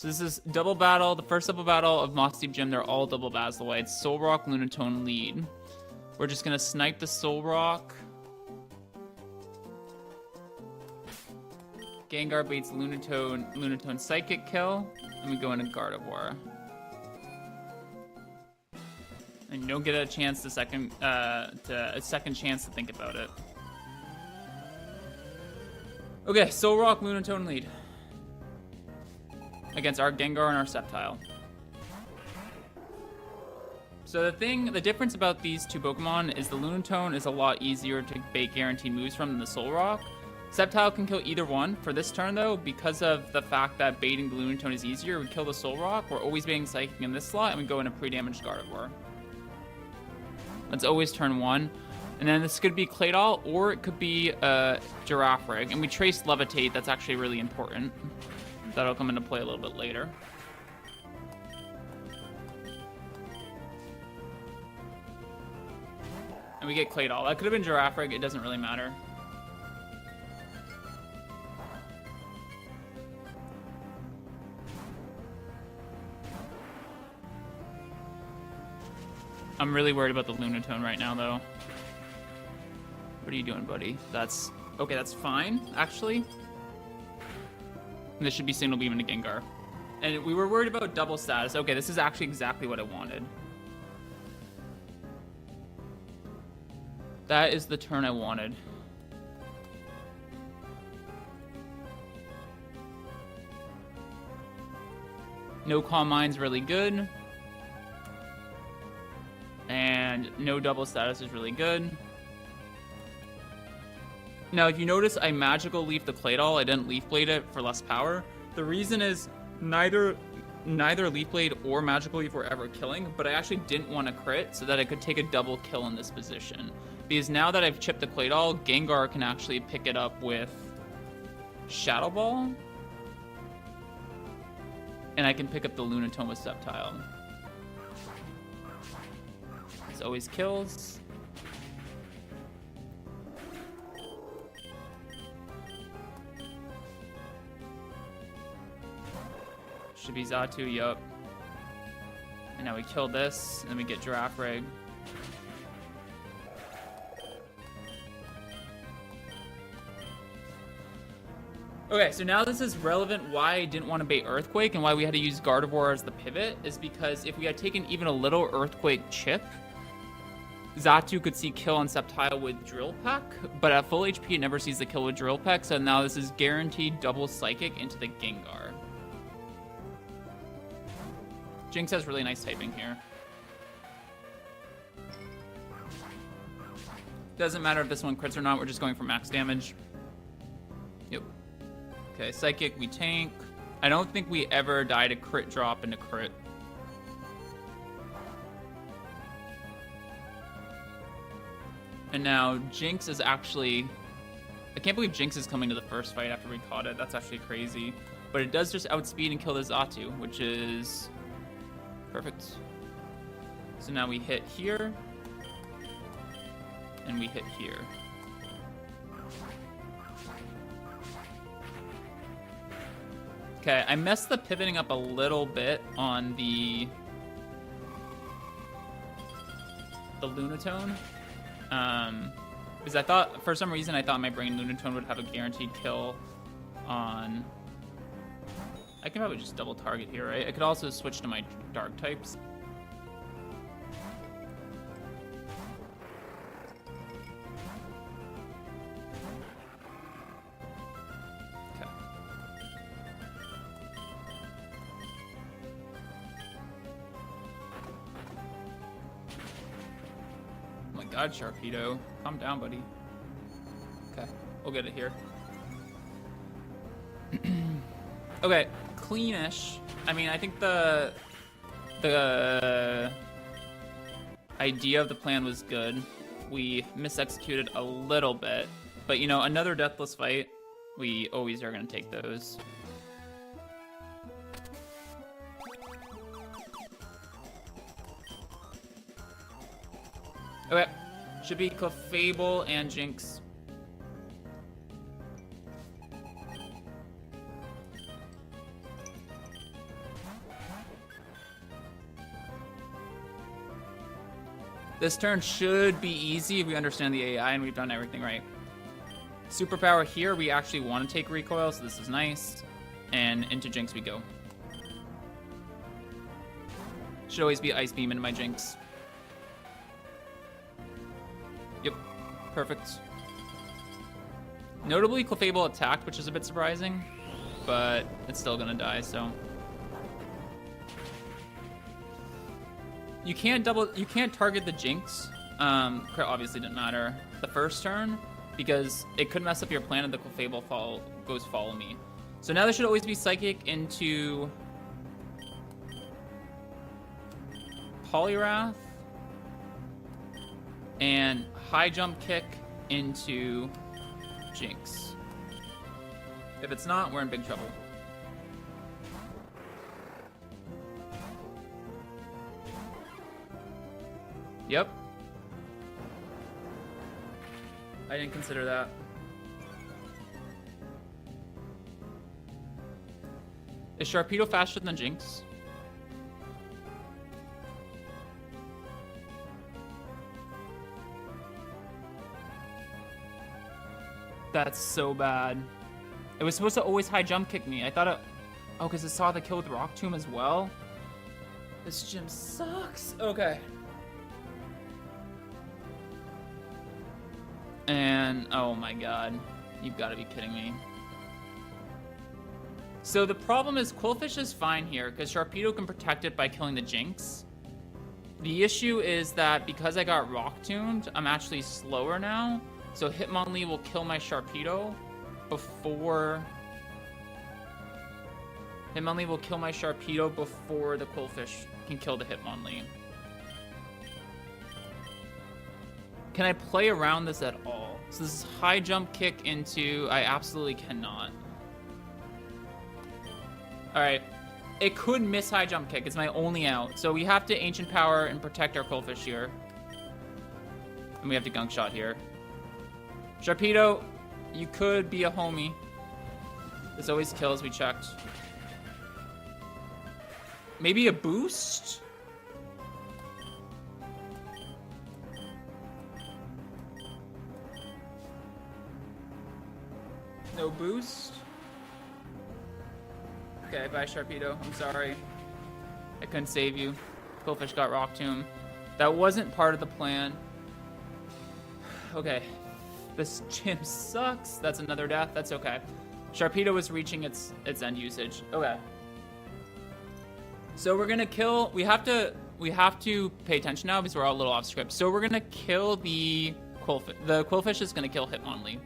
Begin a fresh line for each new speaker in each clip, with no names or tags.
So this is double battle, the first double battle of Mossdeep Gym. They're all double battles the way. It's Soul Rock, Lunatone lead. We're just gonna snipe the Soul Rock. Gengar baits Lunatone Psychic kill. And we go into Gardevoir. And you don't get a chance a second chance to think about it. Okay, Soul Rock, Lunatone lead. Against our Gengar and our Sceptile. So the difference about these two Pokemon is the Lunatone is a lot easier to bait guaranteed moves from than the Soul Rock. Sceptile can kill either one. For this turn though, because of the fact that baiting the Lunatone is easier, we kill the Soul Rock. We're always baiting Psychic in this slot, and we go into pre-damaged Gardevoir. That's always turn 1. And then this could be Claydol, or it could be Girafarig. And we trace Levitate, that's actually really important. That'll come into play a little bit later. And we get Claydol. That could have been Girafarig, it doesn't really matter. I'm really worried about the Lunatone right now, though. What are you doing, buddy? That's... Okay, that's fine, actually. And this should be Signal Beam into Gengar. And we were worried about double status. Okay, this is actually exactly what I wanted. That is the turn I wanted. No Calm Mind's really good. And no double status is really good. Now, if you notice, I Magical Leaf the Claydol. I didn't Leaf Blade it for less power. The reason is neither Leaf Blade or Magical Leaf were ever killing, but I actually didn't want to crit so that I could take a double kill in this position. Because now that I've chipped the Claydol, Gengar can actually pick it up with Shadow Ball. And I can pick up the Lunatone with Sceptile. This always kills. Should be Xatu, yup. And now we kill this, and then we get Girafarig. Okay, so now this is relevant why I didn't want to bait Earthquake and why we had to use Gardevoir as the pivot, is because if we had taken even a little Earthquake chip, Xatu could see kill on Sceptile with Drill Peck, but at full HP it never sees the kill with Drill Peck, so now this is guaranteed double Psychic into the Gengar. Jinx has really nice typing here. Doesn't matter if this one crits or not, we're just going for max damage. Yep. Okay, Psychic, we tank. I don't think we ever die to crit drop into crit. And now Jinx is actually... I can't believe Jinx is coming to the first fight after we caught it. That's actually crazy. But it does just outspeed and kill the Xatu, which is... perfect. So now we hit here. And we hit here. Okay, I messed the pivoting up a little bit on the Lunatone. Because I thought, for some reason, I thought my brain Lunatone would have a guaranteed kill on... I can probably just double target here, right? I could also switch to my dark types. Okay. Oh my god, Sharpedo. Calm down, buddy. Okay, we'll get it here. Okay, cleanish. I mean, I think the idea of the plan was good. We misexecuted a little bit, but you know, another deathless fight, we always are gonna take those. Okay, should be Clefable and Jinx. This turn should be easy if we understand the AI and we've done everything right. Superpower here, we actually want to take recoil, so this is nice. And into Jinx we go. Should always be Ice Beam into my Jinx. Yep, perfect. Notably, Clefable attacked, which is a bit surprising, but it's still gonna die, so. You can't target the Jinx. Obviously didn't matter the first turn because it could mess up your plan and the Clefable goes follow me. So now there should always be Psychic into Poliwrath and High Jump Kick into Jinx. If it's not, we're in big trouble. Yep. I didn't consider that. Is Sharpedo faster than Jinx? That's so bad. It was supposed to always high jump kick me. I thought it... Oh, because it saw the kill with Rock Tomb as well? This gym sucks. Okay. And... Oh my god. You've got to be kidding me. So the problem is Quillfish is fine here because Sharpedo can protect it by killing the Jinx. The issue is that because I got Rock Tuned, I'm actually slower now. So Hitmonlee will kill my Sharpedo before... Hitmonlee will kill my Sharpedo before the Quillfish can kill the Hitmonlee. Can I play around this at all? So this is high jump kick into... I absolutely cannot. Alright. It could miss high jump kick. It's my only out. So we have to Ancient Power and protect our Quillfish here. And we have to Gunk Shot here. Sharpedo, you could be a homie. This always kills, we checked. Maybe a boost? No boost? Okay, bye Sharpedo, I'm sorry. I couldn't save you. Quillfish got Rock Tomb. That wasn't part of the plan. Okay. This gym sucks. That's another death. That's okay. Sharpedo is reaching its end usage. Okay. So we're gonna kill. We have to pay attention now because we're all a little off script. So we're gonna kill the Quillfish. The Quillfish is gonna kill Hitmonlee.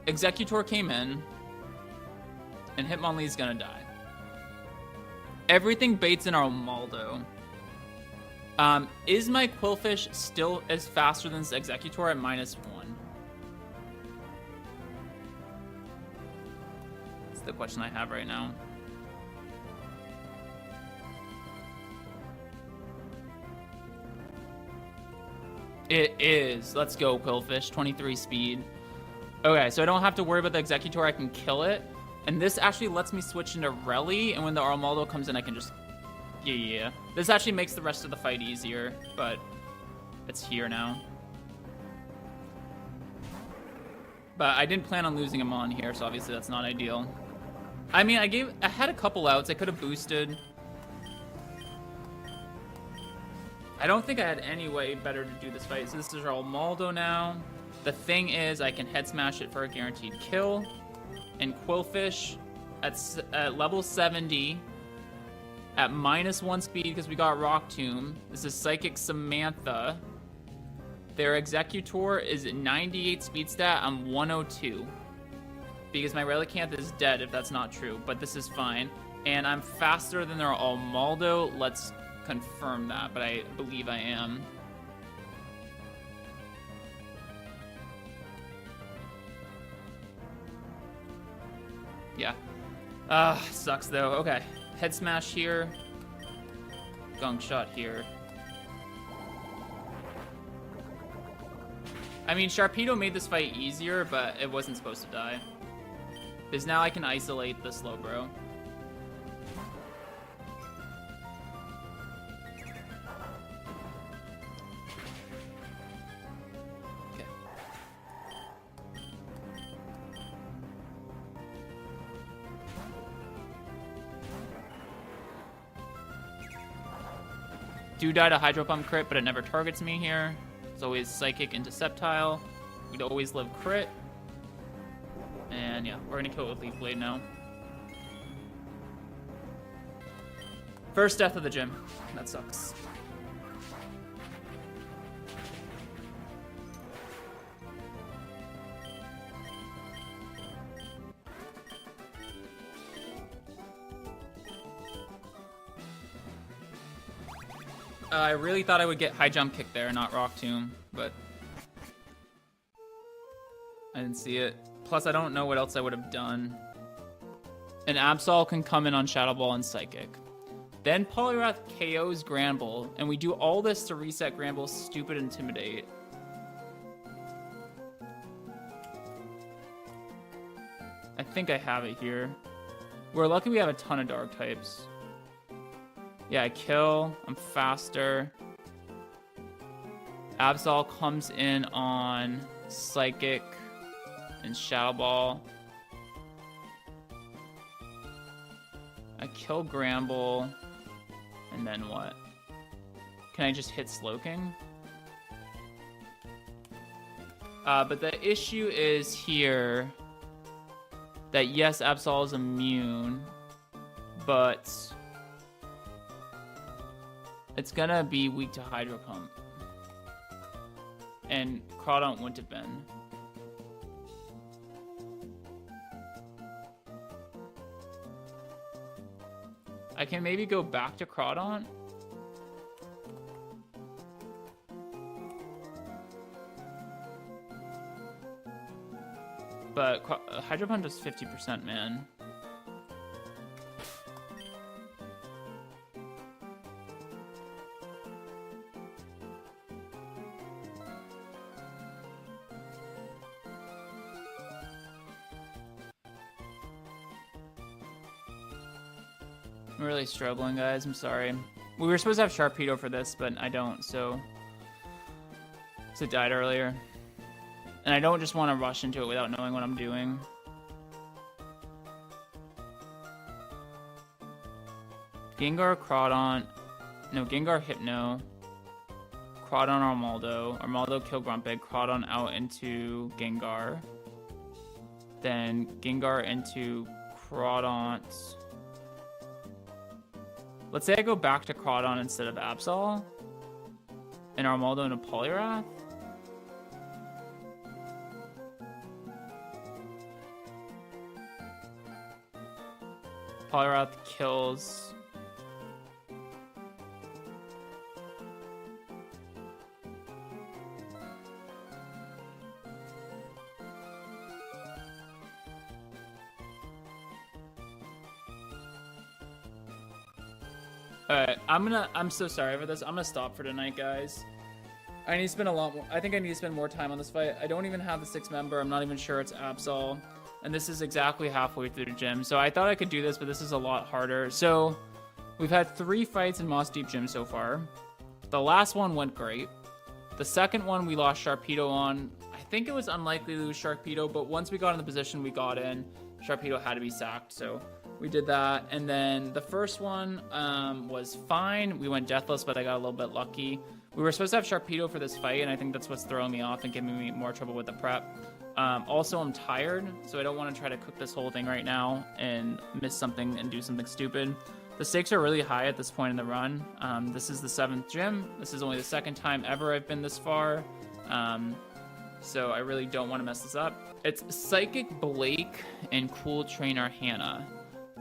Executor came in, and Hitmonlee is gonna die. Everything baits in our Maldo. Is my Quillfish still as faster than this Executor at -1? That's the question I have right now. It is. Let's go, Quillfish. 23 speed. Okay, so I don't have to worry about the Executor. I can kill it. And this actually lets me switch into Rally, and when the Armaldo comes in, I can just... Yeah. This actually makes the rest of the fight easier, but it's here now. But I didn't plan on losing him on here, so obviously that's not ideal. I mean, I had a couple outs. I could have boosted. I don't think I had any way better to do this fight. So this is our Maldo now. The thing is, I can head smash it for a guaranteed kill. And Quillfish at level 70... at -1 speed because we got Rock Tomb. This is Psychic Samantha. Their Executor is 98 speed stat. I'm 102. Because my Relicanth is dead if that's not true. But this is fine. And I'm faster than their Armaldo. Let's confirm that. But I believe I am. Yeah. Sucks though. Okay. Head smash here. Gunk shot here. I mean, Sharpedo made this fight easier, but it wasn't supposed to die. Because now I can isolate the Slowbro. do die to Hydro Pump crit, but it never targets me here. It's always Psychic into Sceptile. We'd always live crit. And yeah, we're gonna kill it with Leaf Blade now. First death of the gym. That sucks. I really thought I would get High Jump Kick there, not Rock Tomb, but I didn't see it. Plus, I don't know what else I would have done. And Absol can come in on Shadow Ball and Psychic. Then Poliwrath KOs Granbull, and we do all this to reset Granbull's stupid Intimidate. I think I have it here. We're lucky we have a ton of Dark types. Yeah, I kill. I'm faster. Absol comes in on Psychic and Shadow Ball. I kill Granbull. And then what? Can I just hit Slowking? But the issue is here that yes, Absol is immune, but it's gonna be weak to Hydro Pump. And Crawdaunt wouldn't have been. I can maybe go back to Crawdaunt. But Hydro Pump does 50%, man. I'm really struggling, guys. I'm sorry. We were supposed to have Sharpedo for this, but I don't, so it died earlier. And I don't just want to rush into it without knowing what I'm doing. Gengar, Crawdaunt. No, Gengar, Hypno. Crawdaunt, Armaldo. Armaldo, kill Grumpig. Crawdaunt out into Gengar. Then Gengar into Crawdaunt. Let's say I go back to Crawdaunt instead of Absol. And Armaldo into Poliwrath. Poliwrath kills. Alright, I'm so sorry for this. I'm gonna stop for tonight, guys. I need to spend a lot more. I think I need to spend more time on this fight. I don't even have the 6 member. I'm not even sure it's Absol. And this is exactly halfway through the gym. So I thought I could do this, but this is a lot harder. So we've had 3 fights in Mossdeep Gym so far. The last one went great. The second one we lost Sharpedo on. I think it was unlikely to lose Sharpedo, but once we got in the position we got in, Sharpedo had to be sacked. So we did that. And then the first one was fine. We went deathless, but I got a little bit lucky. We were supposed to have Sharpedo for this fight, and I think that's what's throwing me off and giving me more trouble with the prep. Also, I'm tired, so I don't want to try to cook this whole thing right now and miss something and do something stupid. The stakes are really high at this point in the run. This is the 7th gym. This is only the 2nd time ever I've been this far. So I really don't want to mess this up. It's Psychic Blake and Cool Trainer Hannah.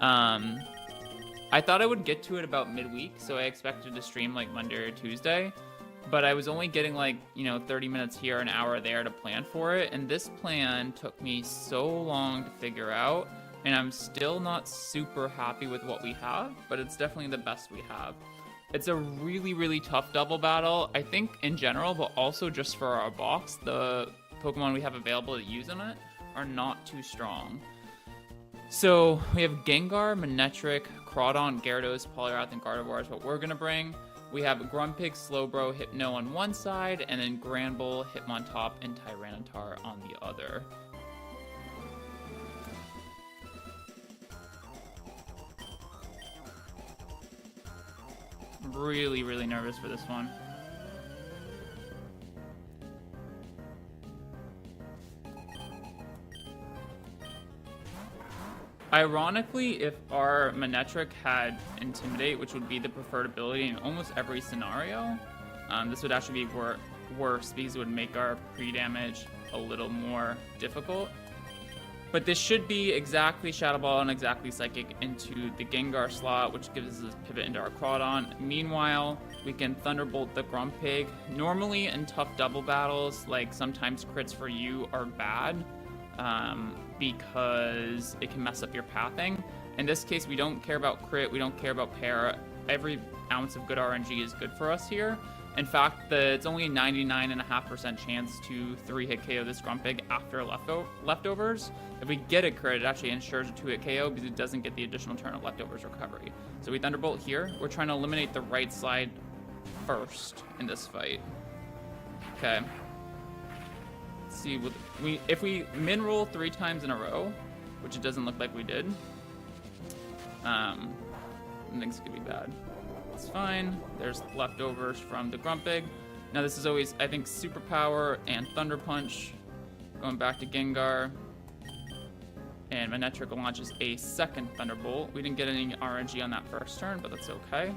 I thought I would get to it about midweek, so I expected to stream like Monday or Tuesday. But I was only getting like, 30 minutes here, an hour there to plan for it. And this plan took me so long to figure out. And I'm still not super happy with what we have, but it's definitely the best we have. It's a really, really tough double battle, I think in general, but also just for our box. The Pokemon we have available to use in it are not too strong. So we have Gengar, Manectric, Crawdaunt, Gyarados, Poliwrath, and Gardevoir is what we're going to bring. We have Grumpig, Slowbro, Hypno on one side, and then Granbull, Hitmontop, and Tyranitar on the other. Really, really nervous for this one. Ironically, if our Manectric had Intimidate, which would be the preferred ability in almost every scenario, this would actually be worse because it would make our pre-damage a little more difficult. But this should be exactly Shadow Ball and exactly Psychic into the Gengar slot, which gives us a pivot into our Crawdon. Meanwhile, we can Thunderbolt the Grumpig. Normally in tough double battles, like sometimes crits for you are bad because it can mess up your pathing. In this case, we don't care about crit, we don't care about para. Every ounce of good RNG is good for us here. In fact, it's only a 99.5% chance to 3-hit KO this Grumpig after leftovers. If we get a crit, it actually ensures a 2-hit KO because it doesn't get the additional turn of leftovers recovery. So we Thunderbolt here. We're trying to eliminate the right side first in this fight. Okay. Let's see, if we min roll 3 times in a row, which it doesn't look like we did, things could be bad. It's fine. There's leftovers from the Grumpig. Now this is always, I think, Superpower and Thunder Punch. Going back to Gengar. And Manectric launches a second Thunderbolt. We didn't get any RNG on that first turn, but that's okay.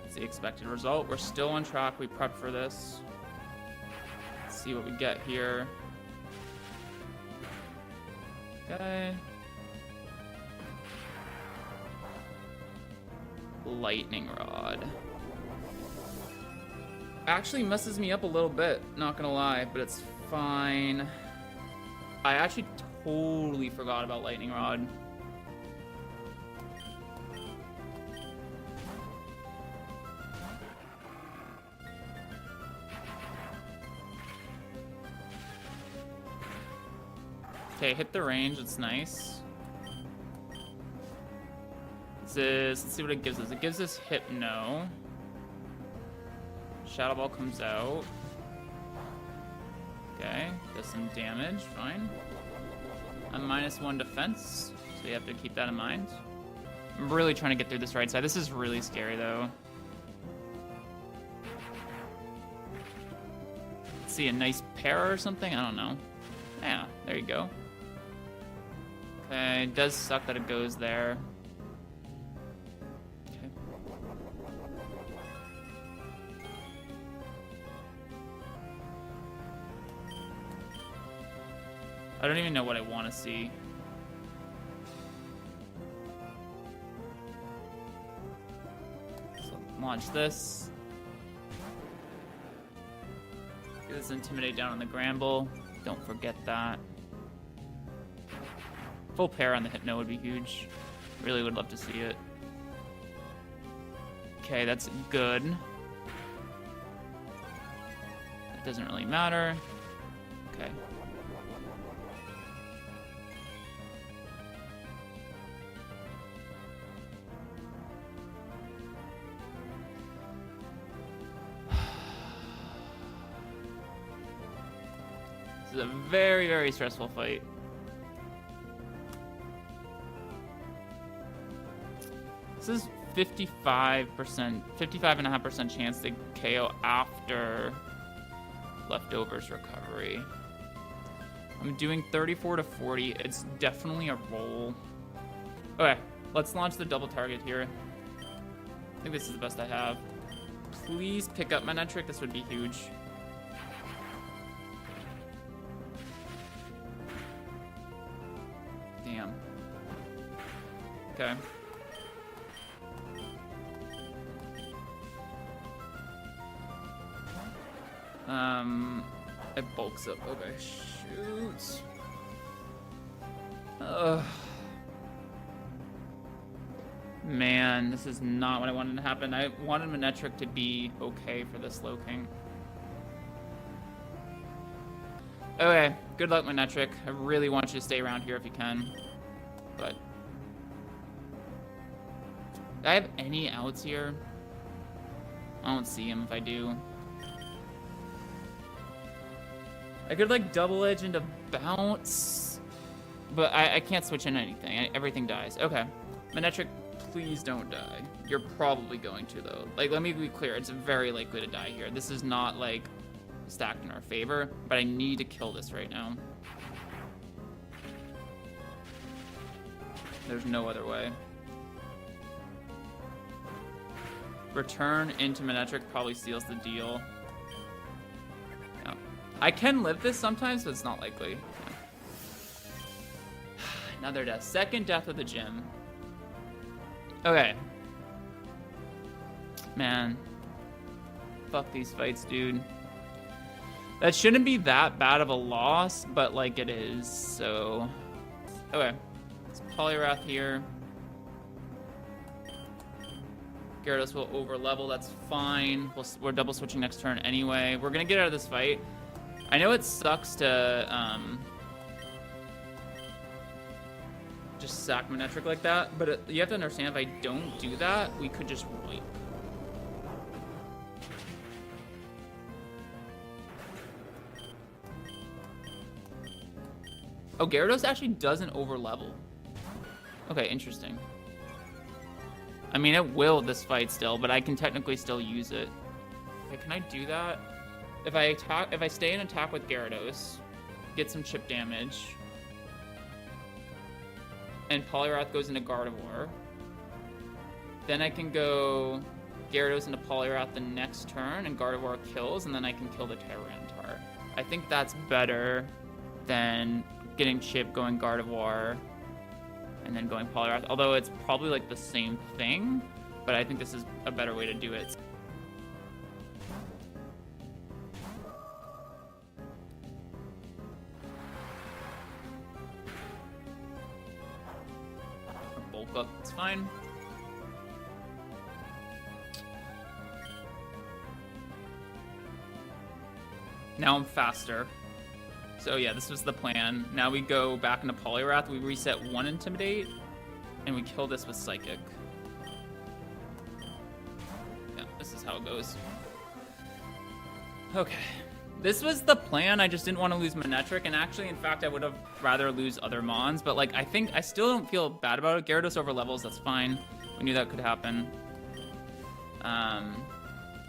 It's the expected result. We're still on track. We prepped for this. Let's see what we get here. Okay. Lightning Rod. Actually messes me up a little bit, not gonna lie, but it's fine. I actually totally forgot about Lightning Rod. Okay, hit the range, it's nice. Let's see what it gives us. It gives us Hypno. Shadow Ball comes out. Okay, does some damage, fine. A -1 defense, so you have to keep that in mind. I'm really trying to get through this right side. This is really scary though. Let's see, a nice para or something? I don't know. Yeah, there you go. Okay, it does suck that it goes there. I don't even know what I want to see. So launch this. Get this Intimidate down on the Gramble. Don't forget that. Full pair on the Hypno would be huge. Really would love to see it. Okay, that's good. It doesn't really matter. Okay. This is a very, very stressful fight. This is 55.5% chance to KO after leftovers recovery. I'm doing 34 to 40. It's definitely a roll. Okay, let's launch the double target here. I think this is the best I have. Please pick up Manectric. This would be huge. Damn. Okay. It bulks up. Okay, shoot. Man, this is not what I wanted to happen. I wanted Manectric to be okay for this Slowking. Okay, good luck, Manectric. I really want you to stay around here if you can. But do I have any outs here? I don't see him if I do. I could like double edge into bounce, but I can't switch in anything. Everything dies. Okay, Manectric, Please don't die. You're probably going to, though. Like, let me be clear. It's very likely to die here. This is not, like, stacked in our favor, but I need to kill this right now. There's no other way. Return into Manectric probably seals the deal. Yeah. I can live this sometimes, but it's not likely. Yeah. Another death. Second death of the gym. Okay. Man. Fuck these fights, dude. That shouldn't be that bad of a loss, but like it is, so... Okay. It's Poliwrath here. Gyarados will over level, that's fine. We're double switching next turn anyway. We're gonna get out of this fight. I know it sucks to just sack Manectric like that, but you have to understand if I don't do that, we could just wipe. Oh, Gyarados actually doesn't over level. Okay, interesting. I mean, it will this fight still, but I can technically still use it. Okay, can I do that? If I stay in attack with Gyarados, get some chip damage, and Poliwrath goes into Gardevoir, then I can go Gyarados into Poliwrath the next turn, and Gardevoir kills, and then I can kill the Tyranitar. I think that's better than getting chip, going Gardevoir, and then going Poliwrath, although it's probably like the same thing, but I think this is a better way to do it. Bulk up, it's fine. Now I'm faster. So yeah, this was the plan. Now we go back into Poliwrath, we reset 1 Intimidate, and we kill this with Psychic. Yeah, this is how it goes. Okay. This was the plan, I just didn't want to lose Manectric, and actually, in fact, I would have rather lose other Mons, but like, I still don't feel bad about it. Gyarados over levels, that's fine. We knew that could happen.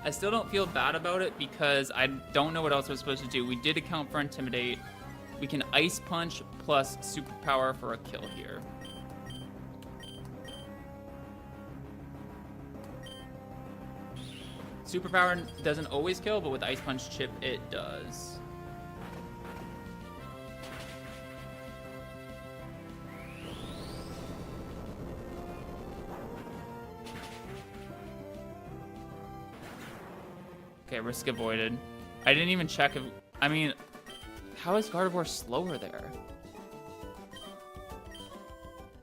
I still don't feel bad about it because I don't know what else we're supposed to do. We did account for Intimidate. We can Ice Punch plus Superpower for a kill here. Superpower doesn't always kill, but with Ice Punch chip, it does. Okay, risk avoided. I didn't even check if... I mean, how is Gardevoir slower there?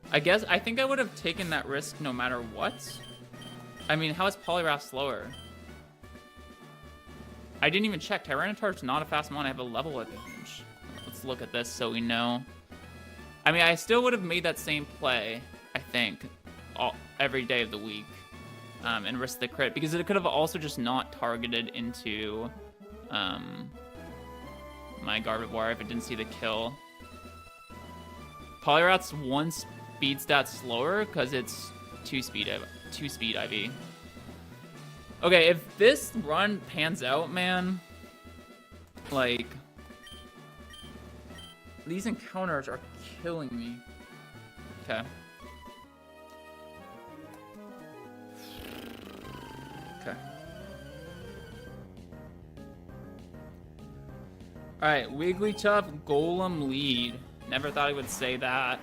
I think I would have taken that risk no matter what. I mean, how is Poliwrath slower? I didn't even check. Tyranitar's not a fast mon. I have a level advantage. Let's look at this so we know. I mean, I still would have made that same play, I think, every day of the week. And risk the crit, because it could have also just not targeted into my Gardevoir if it didn't see the kill. Poliwrath's 1 speed stat slower because it's 2 speed IV. Okay, if this run pans out, man, like, these encounters are killing me. Okay. Okay. Alright, Wigglytuff, Golem lead. Never thought I would say that.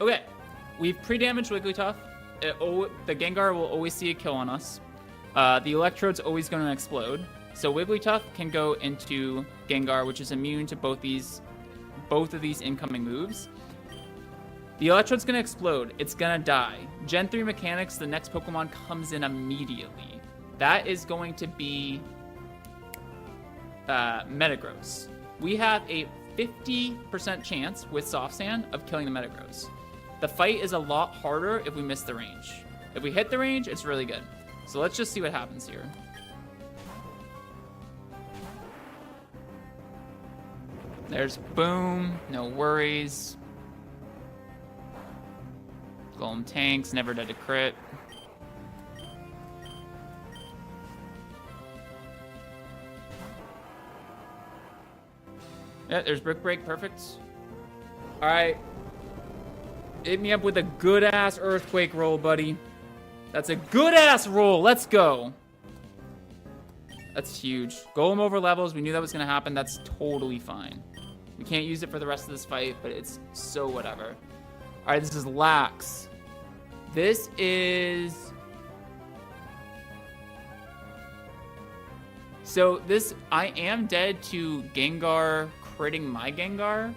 Okay, we've pre-damaged Wigglytuff. The Gengar will always see a kill on us. The Electrode's always going to explode. So Wigglytuff can go into Gengar, which is immune to both of these incoming moves. The Electrode's going to explode. It's going to die. Gen 3 mechanics, the next Pokemon comes in immediately. That is going to be Metagross. We have a 50% chance with Soft Sand of killing the Metagross. The fight is a lot harder if we miss the range. If we hit the range, it's really good. So let's just see what happens here. There's boom, no worries. Golem tanks, never dead to crit. Yeah, there's Brick Break, perfect. Alright. Hit me up with a good-ass Earthquake roll, buddy. That's a good-ass roll, let's go. That's huge. Golem over levels, we knew that was gonna happen, that's totally fine. We can't use it for the rest of this fight, but it's so whatever. Alright, this is Lax. This is... So this, I am dead to Gengar critting my Gengar,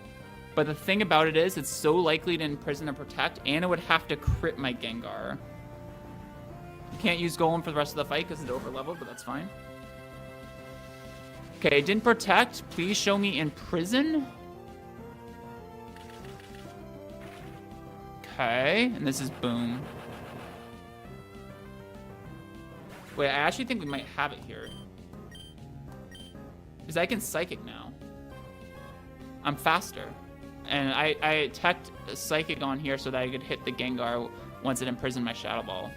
but the thing about it is, it's so likely to imprison or protect, and it would have to crit my Gengar. You can't use Golem for the rest of the fight because it's over leveled, but that's fine. Okay, it didn't protect. Please show me imprison. Okay, and this is boom. Wait, I actually think we might have it here. Because I can Psychic now. I'm faster. And I teched Psychic on here so that I could hit the Gengar once it imprisoned my Shadow Ball.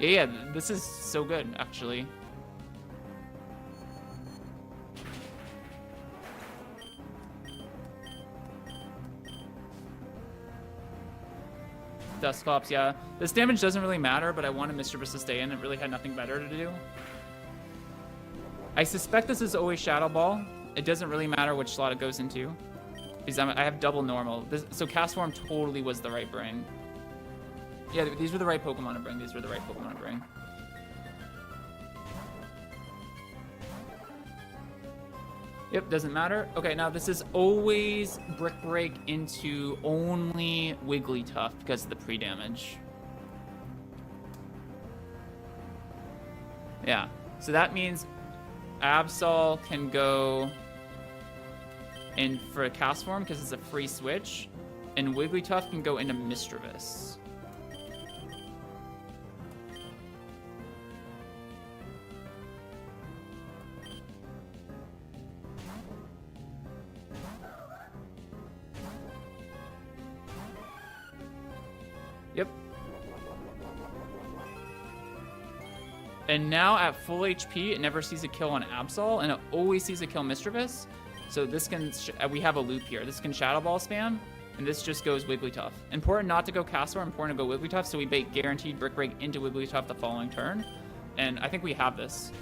Yeah, this is so good, actually. Dusclops, yeah. This damage doesn't really matter, but I wanted Mischievous to stay in. It really had nothing better to do. I suspect this is always Shadow Ball. It doesn't really matter which slot it goes into. Because I have double normal. So Cast Form totally was the right bring. Yeah, these were the right Pokemon to bring. These were the right Pokemon to bring. Yep, doesn't matter. Okay, now this is always Brick Break into only Wigglytuff because of the pre-damage. Yeah, so that means Absol can go in for a Cast Form because it's a free switch, and Wigglytuff can go into Mischievous. Yep. And now at full HP, it never sees a kill on Absol, and it always sees a kill Mischievous. So this can, we have a loop here. This can Shadow Ball spam, and this just goes Wigglytuff. Important not to go Castform, important to go Wigglytuff, so we bait guaranteed Brick Break into Wigglytuff the following turn. And I think we have this.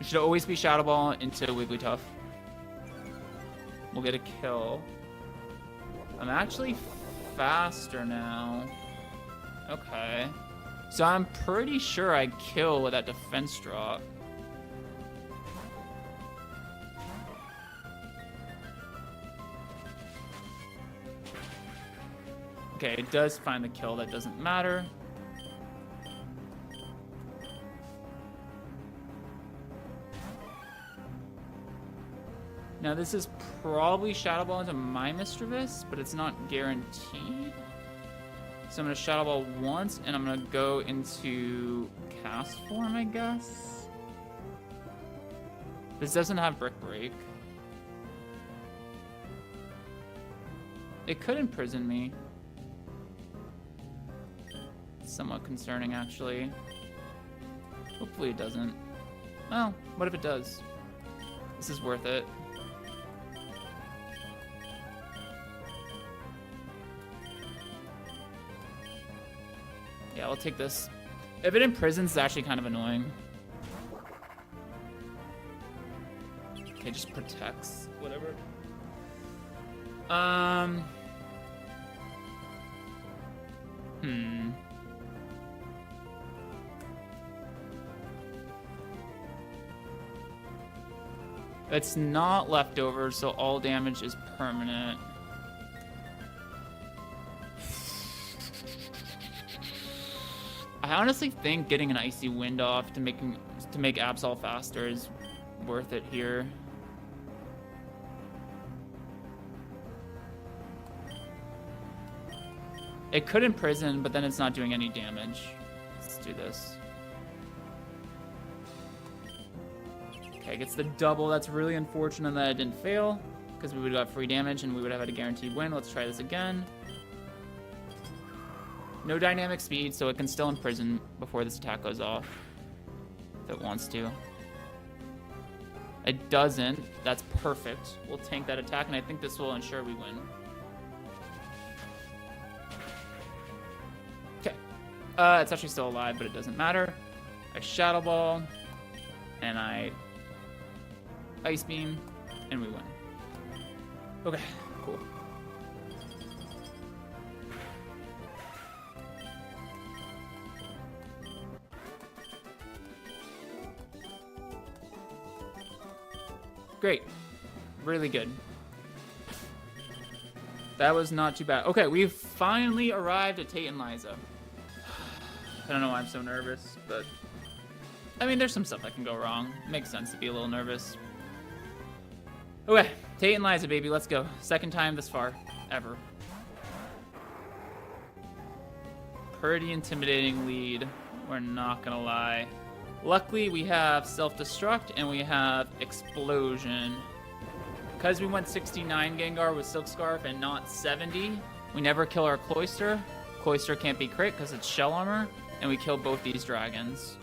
It should always be Shadow Ball into Wigglytuff. We'll get a kill. I'm actually faster now. Okay. So I'm pretty sure I kill with that defense drop. Okay, it does find the kill. That doesn't matter. Now this is probably Shadow Ball into my Mischievous, but it's not guaranteed. So I'm going to Shadow Ball once, and I'm going to go into Cast Form, I guess. This doesn't have Brick Break. It could imprison me. It's somewhat concerning, actually. Hopefully it doesn't. Well, what if it does? This is worth it. Yeah, I'll take this. If it imprisons, it's actually kind of annoying. Okay, just protects. Whatever. It's not leftover, so all damage is permanent. I honestly think getting an Icy Wind off to make Absol faster is worth it here. It could imprison, but then it's not doing any damage. Let's do this. Okay, gets the double. That's really unfortunate that it didn't fail. because we would have got free damage and we would have had a guaranteed win. Let's try this again. No dynamic speed, so it can still imprison before this attack goes off if it wants to. It doesn't. That's perfect. We'll tank that attack, and I think this will ensure we win. Okay. It's actually still alive, but it doesn't matter. I Shadow Ball, and I Ice Beam, and we win. Okay, cool. Great. Really good. That was not too bad. Okay, we've finally arrived at Tate and Liza. I don't know why I'm so nervous, but... I mean, there's some stuff that can go wrong. Makes sense to be a little nervous. Okay, Tate and Liza, baby, let's go. Second time this far, ever. Pretty intimidating lead, we're not gonna lie. Luckily, we have Self-Destruct and we have Explosion. Because we went 69 Gengar with Silk Scarf and not 70, we never kill our Cloyster. Cloyster can't be crit because it's Shell Armor, and we kill both these dragons.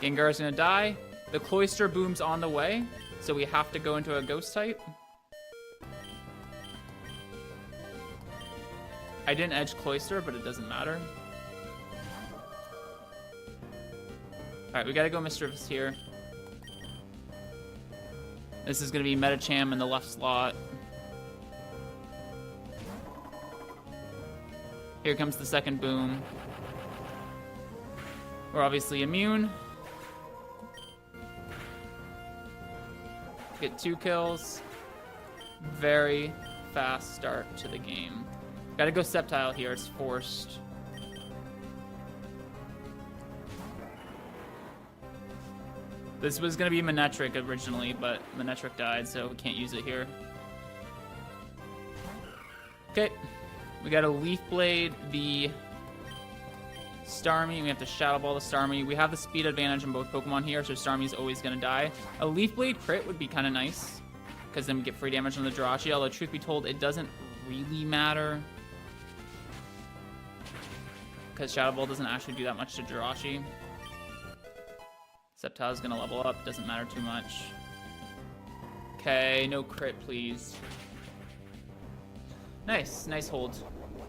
Gengar's gonna die. The Cloyster boom's on the way, so we have to go into a Ghost type. I didn't edge Cloyster, but it doesn't matter. Alright, we gotta go Mischievous here. This is gonna be Metacham in the left slot. Here comes the second boom. We're obviously immune. Get 2 kills. Very fast start to the game. Gotta go Sceptile here, it's forced. This was gonna be Manectric originally, but Manectric died, so we can't use it here. Okay, we gotta Leaf Blade the Starmie. We have to Shadow Ball the Starmie. We have the speed advantage on both Pokemon here, so Starmie's always gonna die. A Leaf Blade crit would be kind of nice, because then we get free damage on the Jirachi, although truth be told, it doesn't really matter. Because Shadow Ball doesn't actually do that much to Jirachi. Sceptile's gonna level up, doesn't matter too much. Okay, no crit, please. Nice, nice hold.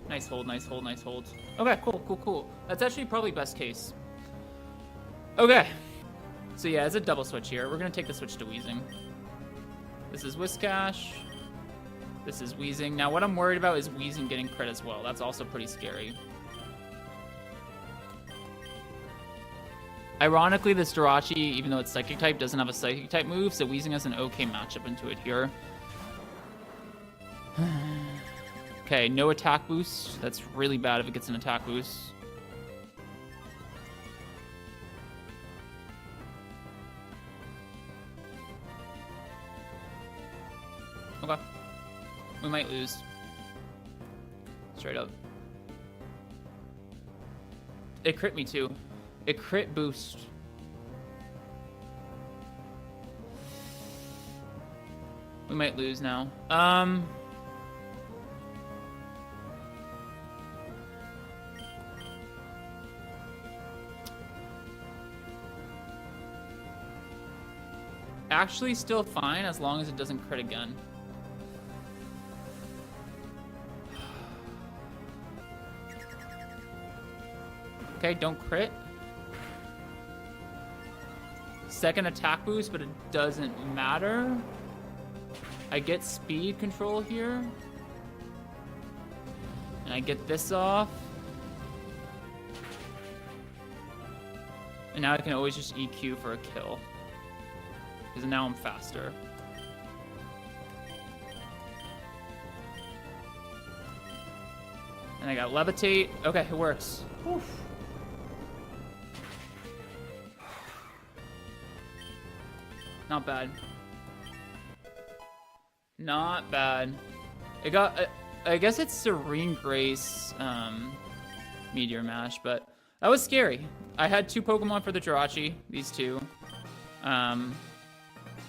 Nice hold, nice hold, nice hold. Okay, cool, cool, cool. That's actually probably best case. Okay. So yeah, it's a double switch here. We're gonna take the switch to Weezing. This is Whiscash. This is Weezing. Now what I'm worried about is Weezing getting crit as well. That's also pretty scary. Ironically, this Jirachi, even though it's Psychic type, doesn't have a Psychic type move, so Weezing has an okay matchup into it here. Okay, no attack boost. That's really bad if it gets an attack boost. Okay. We might lose. Straight up. It crit me too. It crit boost. We might lose now. Actually still fine as long as it doesn't crit again. Okay, don't crit. Second attack boost, but it doesn't matter. I get speed control here. And I get this off. And now I can always just EQ for a kill. Because now I'm faster. And I got Levitate. Okay, it works. Oof. Not bad. Not bad. It got, I guess it's Serene Grace, Meteor Mash, but that was scary. I had 2 Pokemon for the Jirachi, these 2. And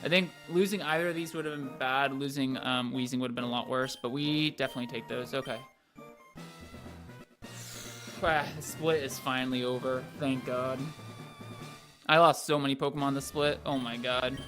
I think losing either of these would have been bad. Losing Wheezing would have been a lot worse, but we definitely take those. Okay. The split is finally over. Thank God. I lost so many Pokemon this split. Oh my God.